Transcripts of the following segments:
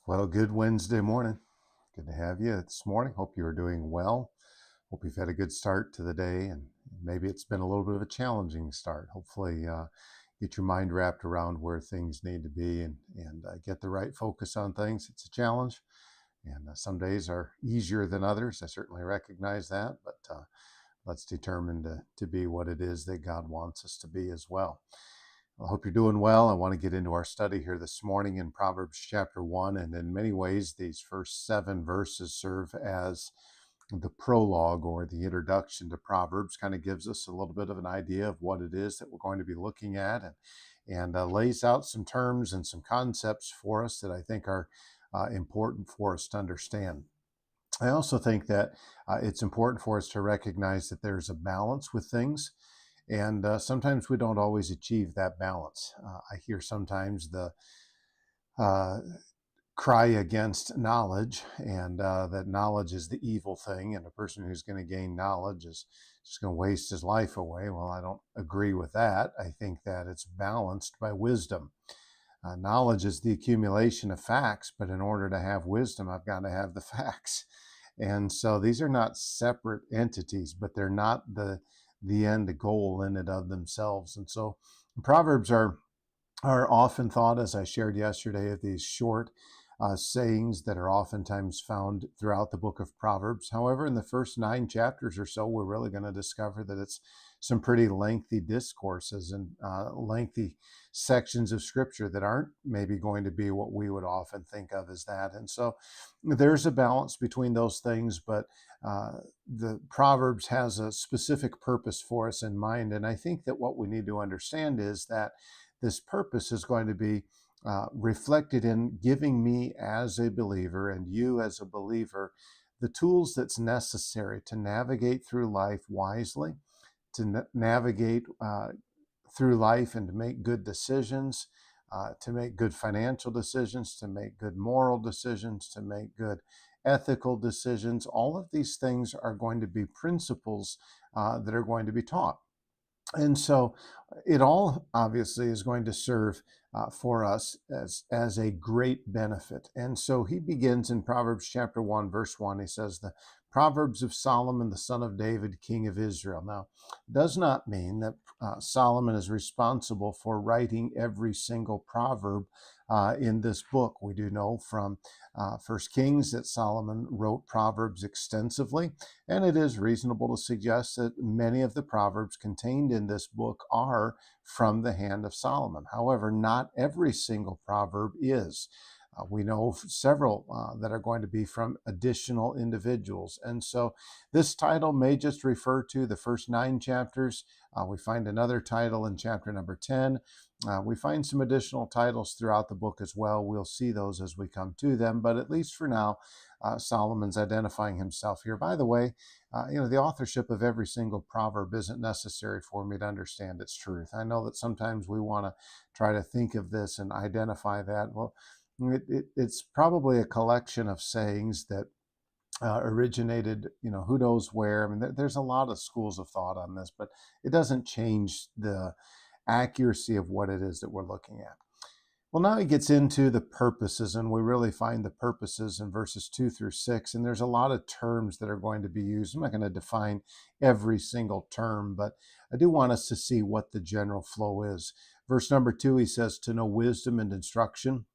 Well, good Wednesday morning. Good to have you this morning. Hope you are doing well. Hope you've had a good start to the day, and maybe it's been a little bit of a challenging start. Hopefully, get your mind wrapped around where things need to be and get the right focus on things. It's a challenge, and some days are easier than others. I certainly recognize that, but let's determine to be what it is that God wants us to be as well. I hope you're doing well. I want to get into our study here this morning in Proverbs chapter 1. And in many ways, these first 7 verses serve as the prologue or the introduction to Proverbs, kind of gives us a little bit of an idea of what it is that we're going to be looking at and lays out some terms and some concepts for us that I think are important for us to understand. I also think that it's important for us to recognize that there's a balance with things. And sometimes we don't always achieve that balance. I hear sometimes the uh, cry against knowledge, and that knowledge is the evil thing, and a person who's going to gain knowledge is just going to waste his life away. Well, I don't agree with that. I think that it's balanced by wisdom. Knowledge is the accumulation of facts, but in order to have wisdom, I've got to have the facts. And so these are not separate entities, but they're not the end goal in and of themselves. And so Proverbs are often thought, as I shared yesterday, of these short sayings that are oftentimes found throughout the book of Proverbs. However, in the first 9 chapters or so, we're really going to discover that it's some pretty lengthy discourses and lengthy sections of scripture that aren't maybe going to be what we would often think of as that. And so there's a balance between those things, but the Proverbs has a specific purpose for us in mind. And I think that what we need to understand is that this purpose is going to be reflected in giving me as a believer and you as a believer the tools that's necessary to navigate through life wisely, to navigate through life and to make good decisions, to make good financial decisions, to make good moral decisions, to make good ethical decisions. All of these things are going to be principles that are going to be taught. And so it all obviously is going to serve for us as a great benefit. And so he begins in Proverbs chapter 1, verse 1. He says, the Proverbs of Solomon, the son of David, king of Israel. Now, does not mean that Solomon is responsible for writing every single proverb in this book. We do know from First Kings that Solomon wrote Proverbs extensively, and it is reasonable to suggest that many of the Proverbs contained in this book are from the hand of Solomon. However, not every single proverb is. We know several that are going to be from additional individuals. And so this title may just refer to the first 9 chapters. We find another title in chapter number 10. We find some additional titles throughout the book as well. We'll see those as we come to them. But at least for now, Solomon's identifying himself here. By the way, the authorship of every single proverb isn't necessary for me to understand its truth. I know that sometimes we want to try to think of this and identify that. Well, it's probably a collection of sayings that originated, who knows where. I mean, there's a lot of schools of thought on this, but it doesn't change the accuracy of what it is that we're looking at. Well, now he gets into the purposes, and we really find the purposes in verses 2 through 6. And there's a lot of terms that are going to be used. I'm not going to define every single term, but I do want us to see what the general flow is. Verse number 2, he says, to know wisdom and instruction,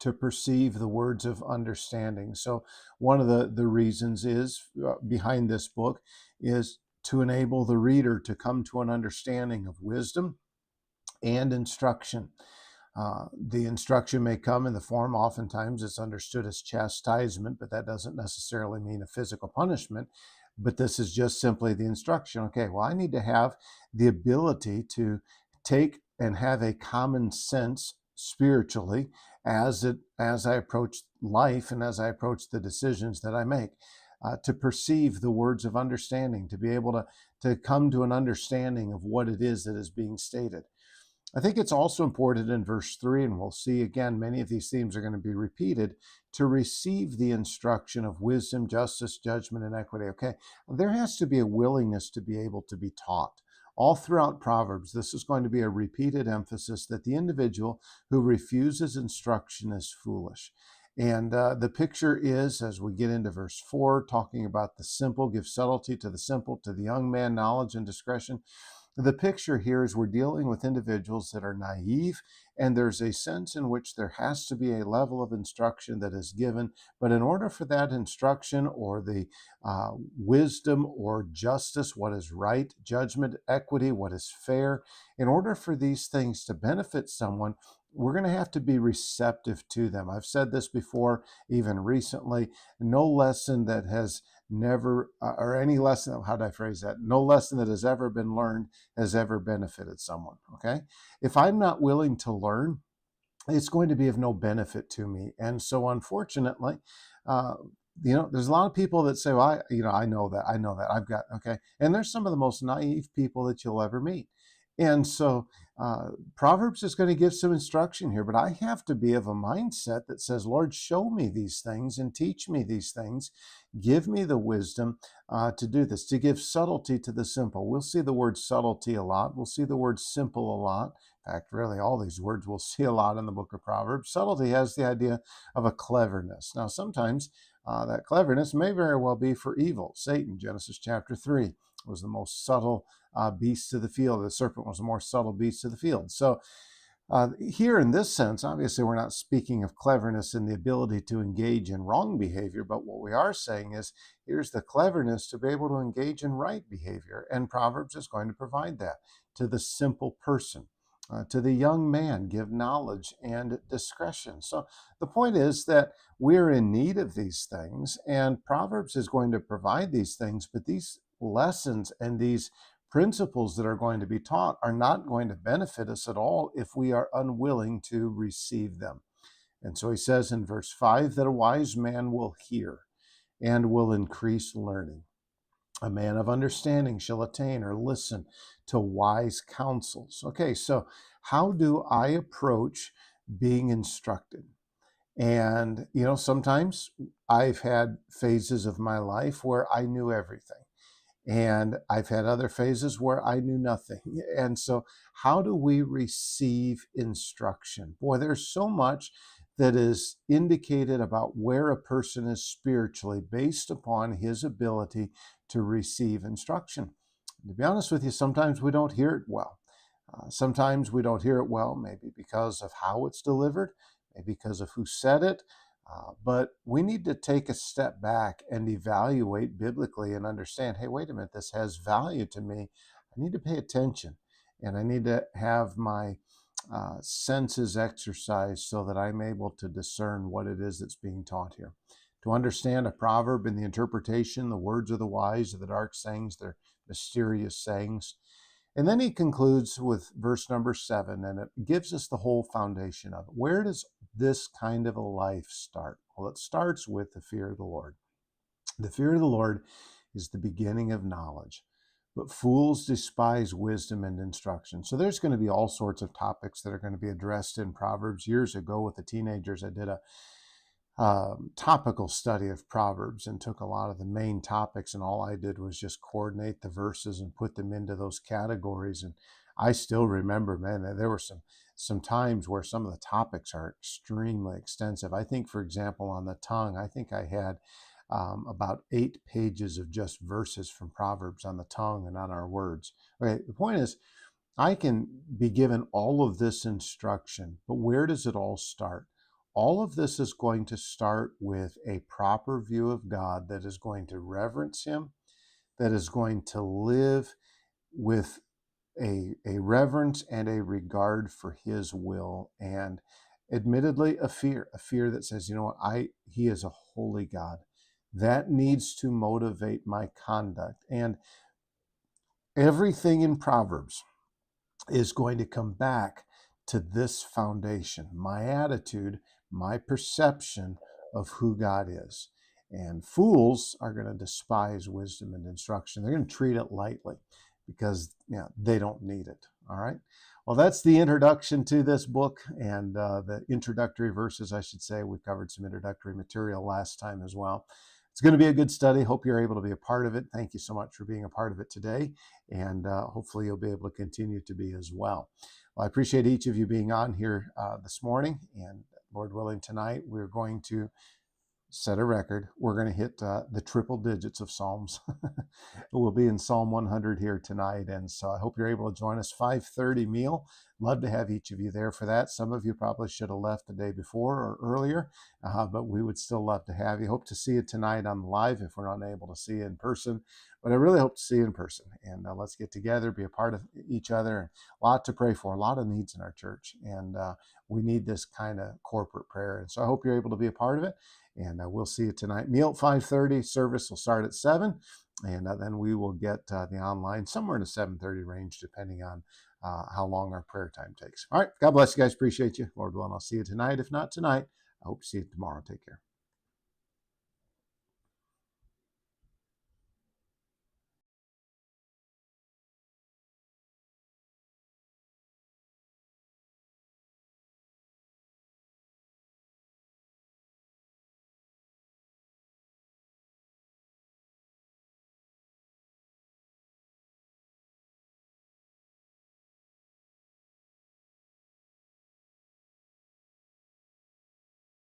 to perceive the words of understanding. So one of the reasons is behind this book is to enable the reader to come to an understanding of wisdom and instruction. The instruction may come in the form, oftentimes it's understood as chastisement, but that doesn't necessarily mean a physical punishment. But this is just simply the instruction. Okay, well, I need to have the ability to take and have a common sense spiritually as I approach life and as I approach the decisions that I make, to perceive the words of understanding, to be able to come to an understanding of what it is that is being stated. I think it's also important in verse 3, and we'll see again, many of these themes are going to be repeated, to receive the instruction of wisdom, justice, judgment, and equity. Okay, there has to be a willingness to be able to be taught. All throughout Proverbs, this is going to be a repeated emphasis that the individual who refuses instruction is foolish. And the picture is, as we get into verse 4, talking about the simple, give subtlety to the simple, to the young man, knowledge and discretion. The picture here is we're dealing with individuals that are naive, and there's a sense in which there has to be a level of instruction that is given. But in order for that instruction or the wisdom or justice, what is right, judgment, equity, what is fair, in order for these things to benefit someone, we're going to have to be receptive to them. I've said this before, even recently. No lesson that has never, or any lesson, how do I phrase that? No lesson that has ever been learned has ever benefited someone. Okay. If I'm not willing to learn, it's going to be of no benefit to me. And so, unfortunately, uh, there's a lot of people that say, well, I know that, I've got, okay. And there's some of the most naive people that you'll ever meet. And so, Proverbs is going to give some instruction here, but I have to be of a mindset that says, Lord, show me these things and teach me these things. Give me the wisdom to do this, to give subtlety to the simple. We'll see the word subtlety a lot. We'll see the word simple a lot. In fact, really, all these words we'll see a lot in the book of Proverbs. Subtlety has the idea of a cleverness. Now, sometimes that cleverness may very well be for evil. Satan, Genesis chapter 3, was the most subtle beast of the field. The serpent was the more subtle beast of the field. So here in this sense, obviously, we're not speaking of cleverness in the ability to engage in wrong behavior, but what we are saying is here's the cleverness to be able to engage in right behavior. And Proverbs is going to provide that to the simple person. To the young man, give knowledge and discretion. So the point is that we're in need of these things, and Proverbs is going to provide these things, but these lessons and these principles that are going to be taught are not going to benefit us at all if we are unwilling to receive them. And so he says in verse 5 that a wise man will hear and will increase learning. A man of understanding shall attain or listen to wise counsels. Okay, so how do I approach being instructed? And, sometimes I've had phases of my life where I knew everything. And I've had other phases where I knew nothing. And so, how do we receive instruction? Boy, there's so much that is indicated about where a person is spiritually based upon his ability to receive instruction. To be honest with you, sometimes we don't hear it well. Sometimes we don't hear it well, maybe because of how it's delivered, maybe because of who said it. But we need to take a step back and evaluate biblically and understand, hey, wait a minute, this has value to me. I need to pay attention, and I need to have my senses exercised so that I'm able to discern what it is that's being taught here. To understand a proverb in the interpretation, the words of the wise are the dark sayings, they're mysterious sayings. And then he concludes with verse number 7, and it gives us the whole foundation of it. Where does this kind of a life start? Well, it starts with the fear of the Lord. The fear of the Lord is the beginning of knowledge, but fools despise wisdom and instruction. So there's going to be all sorts of topics that are going to be addressed in Proverbs. Years ago with the teenagers, I did a topical study of Proverbs and took a lot of the main topics, and all I did was just coordinate the verses and put them into those categories. And I still remember, man, there were some times where some of the topics are extremely extensive. I think, for example, on the tongue, I think I had about 8 pages of just verses from Proverbs on the tongue and on our words. Okay, the point is, I can be given all of this instruction, but where does it all start? All of this is going to start with a proper view of God that is going to reverence Him, that is going to live with a reverence and a regard for His will, and admittedly a fear that says, you know what, He is a holy God. That needs to motivate my conduct. And everything in Proverbs is going to come back to this foundation, my attitude, my perception of who God is. And fools are going to despise wisdom and instruction. They're going to treat it lightly because they don't need it. All right. Well, that's the introduction to this book and the introductory verses, I should say. We covered some introductory material last time as well. It's going to be a good study. Hope you're able to be a part of it. Thank you so much for being a part of it today. And hopefully you'll be able to continue to be as well. Well, I appreciate each of you being on here this morning. And Lord willing, tonight we're going to set a record. We're going to hit the triple digits of Psalms. We'll be in Psalm 100 here tonight. And so I hope you're able to join us. 5:30 meal. Love to have each of you there for that. Some of you probably should have left the day before or earlier, but we would still love to have you. Hope to see you tonight on live if we're not able to see you in person. But I really hope to see you in person. And let's get together, be a part of each other. A lot to pray for, a lot of needs in our church. And we need this kind of corporate prayer. And so I hope you're able to be a part of it. And we'll see you tonight. Meal at 5:30. Service will start at 7. And then we will get the online somewhere in the 7:30 range, depending on how long our prayer time takes. All right. God bless you guys. Appreciate you. Lord willing, I'll see you tonight. If not tonight, I hope to see you tomorrow. Take care.